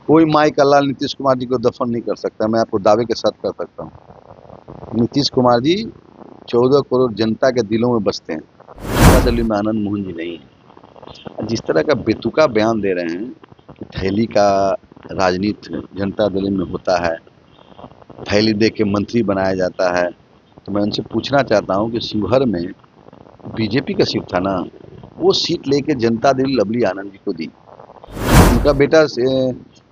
कोई माई का लाल नीतीश कुमार जी को दफन नहीं कर सकता। मैं आपको दावे के साथ कर सकता हूँ। नीतीश कुमार जी 14 करोड़ जनता के दिलों में बसते हैं। जनता दल में आनंद मोहन जी नहीं है। जिस तरह का बेतुका बयान दे रहे हैं कि थैली का राजनीति जनता दल में होता है, थैली दे के मंत्री बनाया जाता है, तो मैं उनसे पूछना चाहता हूँ कि शिवहर में बीजेपी का सीट था ना, वो सीट लेके जनता दल लवली आनंद जी को दी। उनका बेटा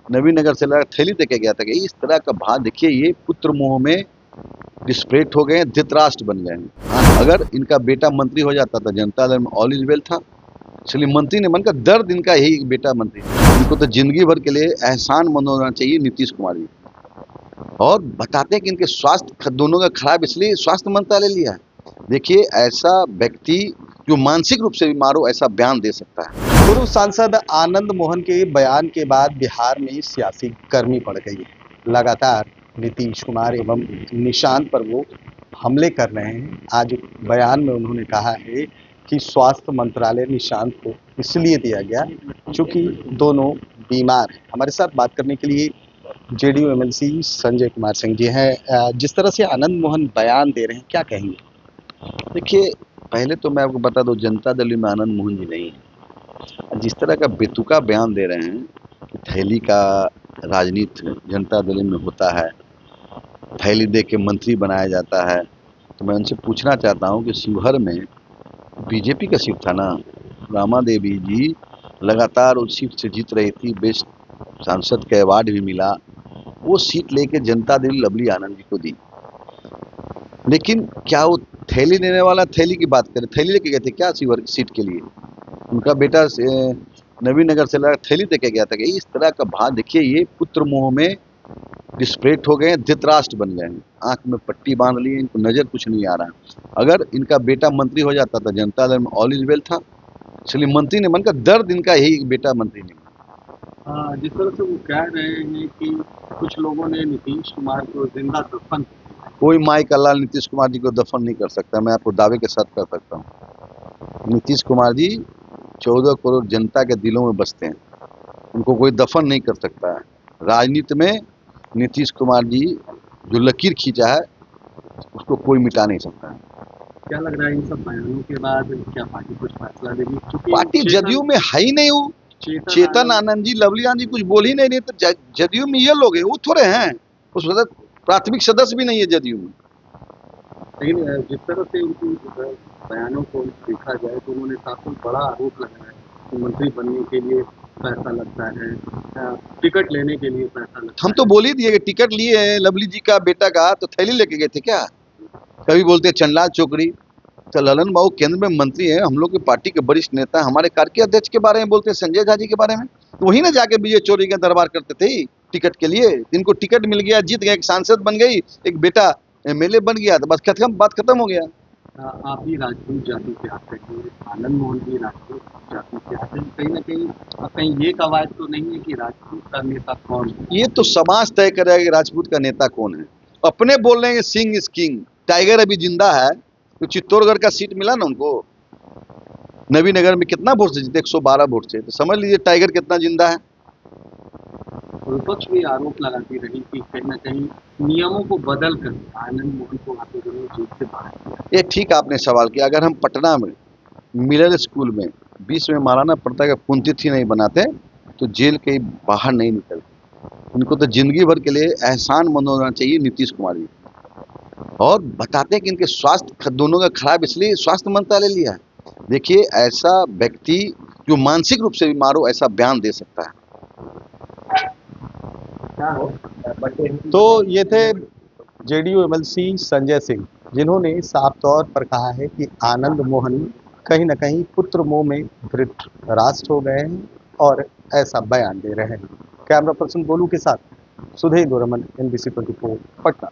नवीन नगर से लगा थैली देके गया था कि इस तरह का भाव देखिए, ये पुत्र मोह में डिस्प्रेट हो गए, धृतराष्ट्र बन गए हैं। अगर इनका बेटा मंत्री हो जाता तो जनता दल में ऑल इज वेल था, इसलिए मंत्री ने बनकर दर्द इनका यही बेटा मंत्री। इनको तो जिंदगी भर के लिए एहसान मंद होना चाहिए नीतीश कुमार जी। और बताते हैं कि इनके स्वास्थ्य दोनों का खराब, इसलिए स्वास्थ्य मंत्रालय लिया है। देखिए, ऐसा व्यक्ति जो मानसिक रूप से बीमार हो ऐसा बयान दे सकता है। पूर्व सांसद आनंद मोहन के बयान के बाद बिहार में सियासी गर्मी बढ़ गई है। लगातार नीतीश कुमार एवं निशांत पर वो हमले कर रहे हैं। आज बयान में उन्होंने कहा है कि स्वास्थ्य मंत्रालय निशांत को इसलिए दिया गया क्योंकि दोनों बीमार हैं। हमारे साथ बात करने के लिए जेडीयू एमएलसी संजय कुमार सिंह जी हैं। जिस तरह से आनंद मोहन बयान दे रहे हैं, क्या कहेंगे? देखिए, पहले तो मैं आपको बता दूं, जनता दल में आनंद मोहन जी नहीं है। जिस तरह का बेतुका बयान दे रहे हैं कि थैली का राजनीति जनता दल में होता है, थैली दे के मंत्री बनाया जाता है, तो मैं उनसे पूछना चाहता हूं कि शिवहर में बीजेपी का सीट था ना, रामा देवी जी लगातार उस सीट से जीत रही थी, बेस्ट सांसद का अवार्ड भी मिला, वो सीट लेके जनता दल लवली आनंद जी को दी। लेकिन क्या वो थैली देने वाला थैली की बात करें, थैली लेके गए थे क्या शिवहर की सीट के लिए? उनका बेटा नवीन नगर से लगा थैली देके गया था कि इस तरह का भाव देखिए, ये पुत्र मोह में डिस्प्रेट हो गए, धृतराष्ट्र बन गए हैं। आंख में पट्टी बांध ली, इनको नजर कुछ नहीं आ रहा। अगर इनका बेटा मंत्री हो जाता तो जनता दल में ऑल इज वेल था, इसलिए मंत्री ने बनकर दर्द इनका यही बेटा मंत्री ने। जिस तरह से वो कह रहे हैं कि कुछ लोगों ने नीतीश कुमार को जिंदा दफन, कोई माई का लाल नीतीश कुमार जी को दफन नहीं कर सकता। मैं आपको दावे के साथ कर सकता हूँ। नीतीश कुमार जी 14 करोड़ जनता के दिलों में बसते हैं, उनको कोई दफन नहीं कर सकता है। राजनीति में नीतीश कुमार जी जो लकीर खींचा है उसको कोई मिटा नहीं सकता है। क्या लग रहा है इन सब बयानों के बाद क्या पार्टी कुछ फैसला लेगी? पार्टी जदयू में है ही नहीं। वो चेतन आनंद जी, लवली आनंद जी कुछ बोल ही नहीं रहे, तो जदयू में ये लोग हैं, वो थोड़े हैं। उस प्राथमिक सदस्य भी नहीं है जदयू में। लेकिन जिस तरह से उनकी बयानों को देखा जाए तो उन्होंने काफी बड़ा आरोप लगाया है कि मंत्री बनने के लिए पैसा लगता है, टिकट लेने के लिए पैसा लगता है। हम तो बोल ही दिए कि टिकट लिए हैं लवली जी का बेटा का, तो थैली लेके गए थे क्या? कभी बोलते चंडलाल चौकड़ी, तो ललन बाबू केंद्र में मंत्री हैं, हम लोग की पार्टी के वरिष्ठ नेता, हमारे कार्यकारी अध्यक्ष के बारे में बोलते हैं, संजय झा जी के बारे में। तो वही ना जाके विजय चौधरी का दरबार करते थे टिकट के लिए। इनको टिकट मिल गया, जीत गए, एक सांसद बन गई, एक बेटा एमएलए बन गया, तो बस खत्म, बात खत्म हो गया। आप भी राजपूत जाति से आते हैं, आनंद मोहन भी राजपूत जाति से आते हैं। कहीं ना कहीं ये कवायद तो नहीं है कि राजपूत का नेता कौन है? ये तो समाज तय करेगा कि राजपूत का नेता कौन है। अपने बोल रहे हैं सिंह इज किंग, टाइगर अभी जिंदा है। तो चित्तौड़गढ़ का सीट मिला ना उनको, नवीन नगर में कितना वोट से जीते? 112 वोट से। तो समझ लीजिए टाइगर कितना जिंदा है। विपक्ष भी आरोप लगाती रही कि कहीं ना कहीं नियमों को बदल कर आनंद मोहन को आते दिनों जेल से बाहर किया। ये ठीक आपने सवाल किया। अगर हम पटना में मिडिल स्कूल में 20 में महाराणा प्रताप का पुण्यतिथि नहीं बनाते तो जेल के बाहर नहीं निकलते। उनको तो जिंदगी भर के लिए एहसान मंद होना चाहिए नीतीश कुमार जी। और बताते हैं कि इनके स्वास्थ्य दोनों का खराब, इसलिए स्वास्थ्य मंत्रालय लिया है। देखिए, ऐसा व्यक्ति जो मानसिक रूप से बीमार हो ऐसा बयान दे सकता है। तो ये थे जेडीयू एमएलसी संजय सिंह, जिन्होंने साफ तौर पर कहा है कि आनंद मोहन कहीं ना कहीं पुत्र मोह में धृतराष्ट्र हो गए हैं और ऐसा बयान दे रहे हैं। कैमरा पर्सन गोलू के साथ सुधीर रमन, NBC 24 पटना।